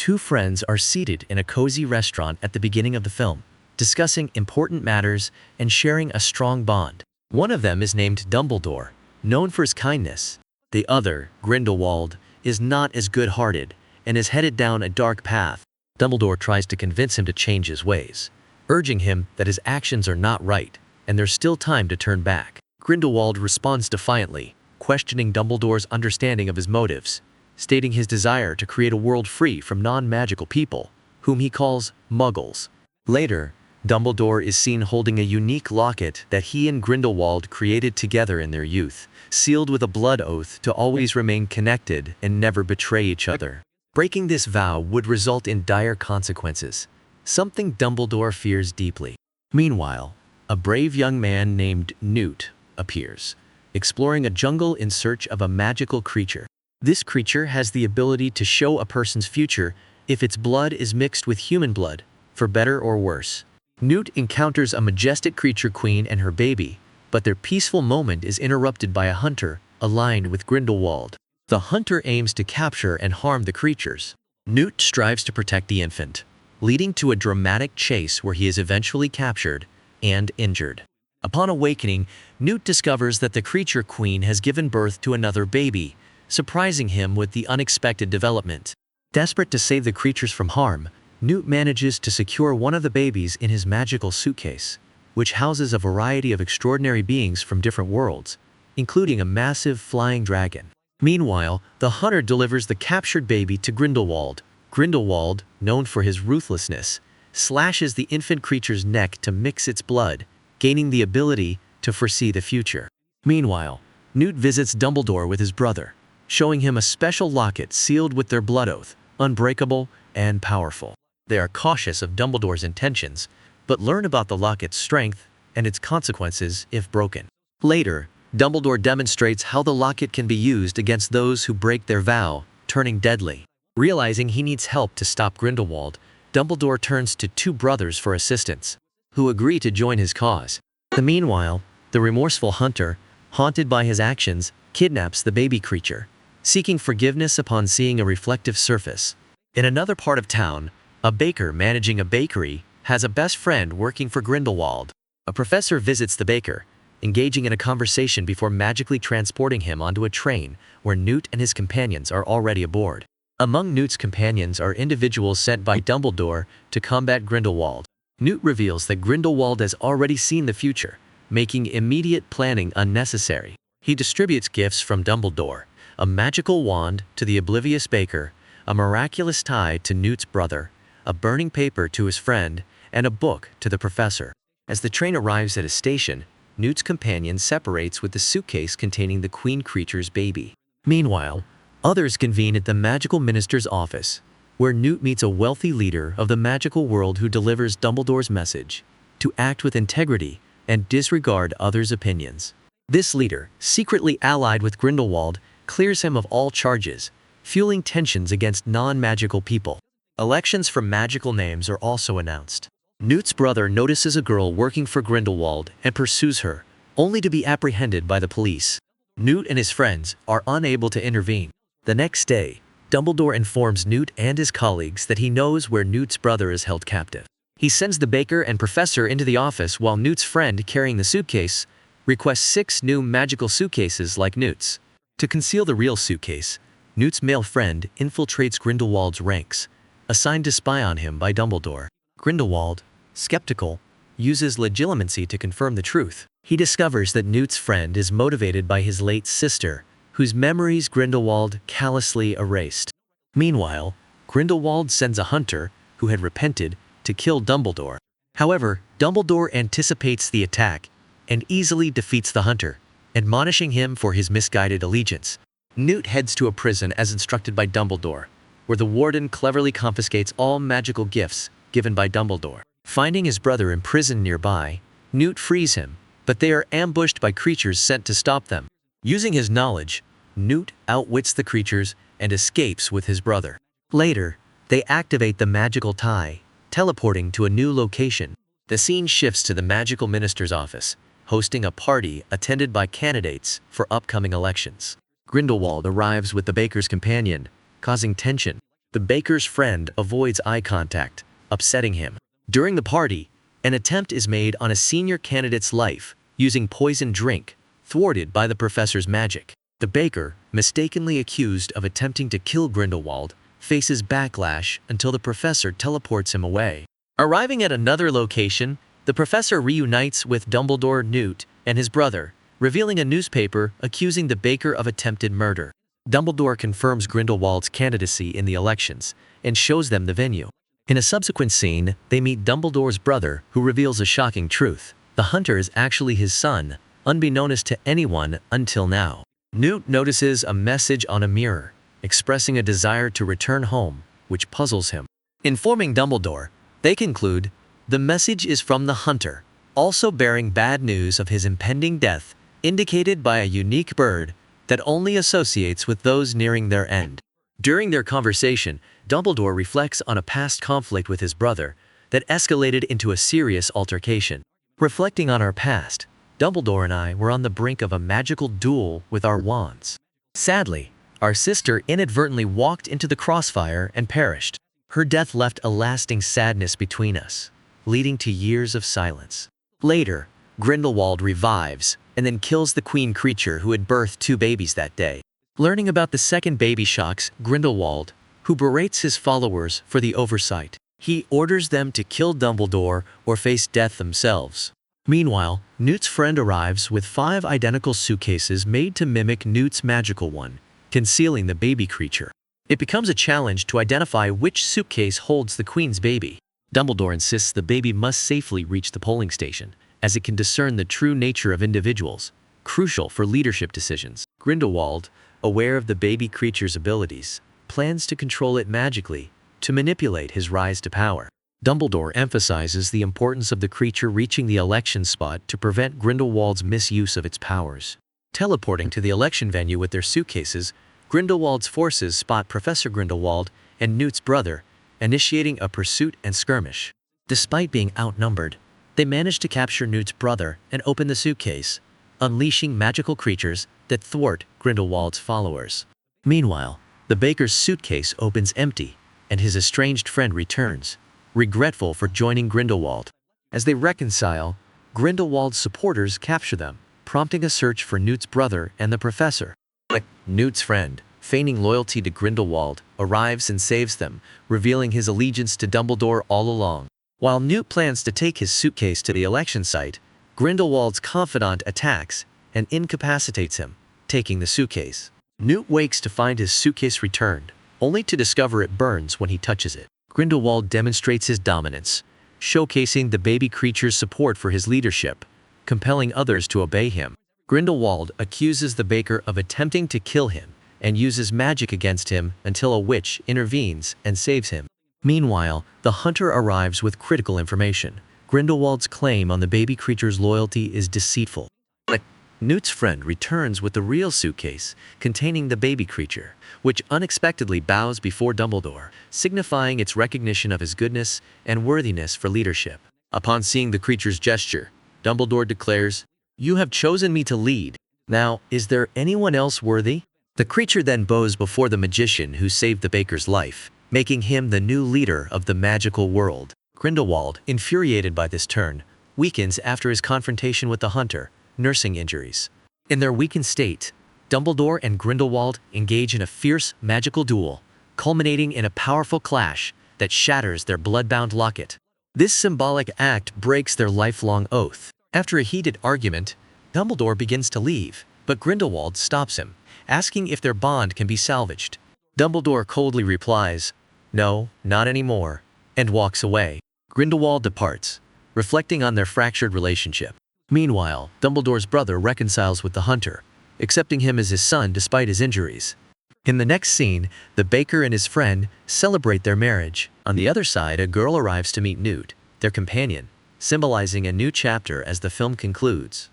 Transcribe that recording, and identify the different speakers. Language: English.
Speaker 1: two friends are seated in a cozy restaurant at the beginning of the film, discussing important matters and sharing a strong bond. One of them is named Dumbledore, known for his kindness. The other, Grindelwald, is not as good-hearted and is headed down a dark path. Dumbledore tries to convince him to change his ways, urging him that his actions are not right and there's still time to turn back. Grindelwald responds defiantly, questioning Dumbledore's understanding of his motives, stating his desire to create a world free from non-magical people, whom he calls Muggles. Later, Dumbledore is seen holding a unique locket that he and Grindelwald created together in their youth, sealed with a blood oath to always remain connected and never betray each other. Breaking this vow would result in dire consequences, something Dumbledore fears deeply. Meanwhile, a brave young man named Newt appears, exploring a jungle in search of a magical creature. This creature has the ability to show a person's future if its blood is mixed with human blood, for better or worse. Newt encounters a majestic creature queen and her baby, but their peaceful moment is interrupted by a hunter aligned with Grindelwald. The hunter aims to capture and harm the creatures. Newt strives to protect the infant, leading to a dramatic chase where he is eventually captured and injured. Upon awakening, Newt discovers that the creature queen has given birth to another baby, surprising him with the unexpected development. Desperate to save the creatures from harm, Newt manages to secure one of the babies in his magical suitcase, which houses a variety of extraordinary beings from different worlds, including a massive flying dragon. Meanwhile, the hunter delivers the captured baby to Grindelwald. Grindelwald, known for his ruthlessness, slashes the infant creature's neck to mix its blood, gaining the ability to foresee the future. Meanwhile, Newt visits Dumbledore with his brother, showing him a special locket sealed with their blood oath, unbreakable and powerful. They are cautious of Dumbledore's intentions, but learn about the locket's strength and its consequences if broken. Later, Dumbledore demonstrates how the locket can be used against those who break their vow, turning deadly. Realizing he needs help to stop Grindelwald, Dumbledore turns to two brothers for assistance, who agree to join his cause. Meanwhile, the remorseful hunter, haunted by his actions, kidnaps the baby creature, seeking forgiveness upon seeing a reflective surface. In another part of town, a baker managing a bakery has a best friend working for Grindelwald. A professor visits the baker, engaging in a conversation before magically transporting him onto a train where Newt and his companions are already aboard. Among Newt's companions are individuals sent by Dumbledore to combat Grindelwald. Newt reveals that Grindelwald has already seen the future, making immediate planning unnecessary. He distributes gifts from Dumbledore, a magical wand to the oblivious baker, a miraculous tie to Newt's brother, a burning paper to his friend, and a book to the professor. As the train arrives at a station, Newt's companion separates with the suitcase containing the queen creature's baby. Meanwhile, others convene at the magical minister's office, where Newt meets a wealthy leader of the magical world who delivers Dumbledore's message to act with integrity and disregard others' opinions. This leader, secretly allied with Grindelwald, clears him of all charges, fueling tensions against non-magical people. Elections for magical names are also announced. Newt's brother notices a girl working for Grindelwald and pursues her, only to be apprehended by the police. Newt and his friends are unable to intervene. The next day, Dumbledore informs Newt and his colleagues that he knows where Newt's brother is held captive. He sends the baker and professor into the office while Newt's friend, carrying the suitcase, requests 6 new magical suitcases like Newt's. To conceal the real suitcase, Newt's male friend infiltrates Grindelwald's ranks, assigned to spy on him by Dumbledore. Grindelwald, skeptical, uses legilimency to confirm the truth. He discovers that Newt's friend is motivated by his late sister, whose memories Grindelwald callously erased. Meanwhile, Grindelwald sends a hunter, who had repented, to kill Dumbledore. However, Dumbledore anticipates the attack and easily defeats the hunter, admonishing him for his misguided allegiance. Newt heads to a prison as instructed by Dumbledore, where the warden cleverly confiscates all magical gifts given by Dumbledore. Finding his brother imprisoned nearby, Newt frees him, but they are ambushed by creatures sent to stop them. Using his knowledge, Newt outwits the creatures and escapes with his brother. Later, they activate the magical tie, teleporting to a new location. The scene shifts to the magical minister's office, hosting a party attended by candidates for upcoming elections. Grindelwald arrives with the baker's companion, causing tension. The baker's friend avoids eye contact, upsetting him. During the party, an attempt is made on a senior candidate's life using poisoned drink, thwarted by the professor's magic. The baker, mistakenly accused of attempting to kill Grindelwald, faces backlash until the professor teleports him away. Arriving at another location, the professor reunites with Dumbledore, Newt, and his brother, revealing a newspaper accusing the baker of attempted murder. Dumbledore confirms Grindelwald's candidacy in the elections and shows them the venue. In a subsequent scene, they meet Dumbledore's brother, who reveals a shocking truth. The hunter is actually his son, unbeknownst to anyone until now. Newt notices a message on a mirror, expressing a desire to return home, which puzzles him. Informing Dumbledore, they conclude, the message is from the hunter, also bearing bad news of his impending death, indicated by a unique bird that only associates with those nearing their end. During their conversation, Dumbledore reflects on a past conflict with his brother that escalated into a serious altercation. Reflecting on our past, Dumbledore and I were on the brink of a magical duel with our wands. Sadly, our sister inadvertently walked into the crossfire and perished. Her death left a lasting sadness between us, leading to years of silence. Later, Grindelwald revives and then kills the queen creature who had birthed 2 babies that day. Learning about the second baby shocks Grindelwald, who berates his followers for the oversight. He orders them to kill Dumbledore or face death themselves. Meanwhile, Newt's friend arrives with 5 identical suitcases made to mimic Newt's magical one, concealing the baby creature. It becomes a challenge to identify which suitcase holds the queen's baby. Dumbledore insists the baby must safely reach the polling station, as it can discern the true nature of individuals, crucial for leadership decisions. Grindelwald, aware of the baby creature's abilities, plans to control it magically to manipulate his rise to power. Dumbledore emphasizes the importance of the creature reaching the election spot to prevent Grindelwald's misuse of its powers. Teleporting to the election venue with their suitcases, Grindelwald's forces spot Professor Grindelwald and Newt's brother, initiating a pursuit and skirmish. Despite being outnumbered, they manage to capture Newt's brother and open the suitcase, unleashing magical creatures that thwart Grindelwald's followers. Meanwhile, the baker's suitcase opens empty, and his estranged friend returns, regretful for joining Grindelwald. As they reconcile, Grindelwald's supporters capture them, prompting a search for Newt's brother and the professor. Newt's friend, feigning loyalty to Grindelwald, arrives and saves them, revealing his allegiance to Dumbledore all along. While Newt plans to take his suitcase to the election site, Grindelwald's confidant attacks and incapacitates him, taking the suitcase. Newt wakes to find his suitcase returned, only to discover it burns when he touches it. Grindelwald demonstrates his dominance, showcasing the baby creature's support for his leadership, compelling others to obey him. Grindelwald accuses the baker of attempting to kill him and uses magic against him until a witch intervenes and saves him. Meanwhile, the hunter arrives with critical information. Grindelwald's claim on the baby creature's loyalty is deceitful. Newt's friend returns with the real suitcase containing the baby creature, which unexpectedly bows before Dumbledore, signifying its recognition of his goodness and worthiness for leadership. Upon seeing the creature's gesture, Dumbledore declares, "You have chosen me to lead. Now, is there anyone else worthy?" The creature then bows before the magician who saved the baker's life, making him the new leader of the magical world. Grindelwald, infuriated by this turn, weakens after his confrontation with the hunter, nursing injuries. In their weakened state, Dumbledore and Grindelwald engage in a fierce magical duel, culminating in a powerful clash that shatters their blood-bound locket. This symbolic act breaks their lifelong oath. After a heated argument, Dumbledore begins to leave, but Grindelwald stops him, asking if their bond can be salvaged. Dumbledore coldly replies, "No, not anymore," and walks away. Grindelwald departs, reflecting on their fractured relationship. Meanwhile, Dumbledore's brother reconciles with the hunter, accepting him as his son despite his injuries. In the next scene, the baker and his friend celebrate their marriage. On the other side, a girl arrives to meet Newt, their companion, symbolizing a new chapter as the film concludes.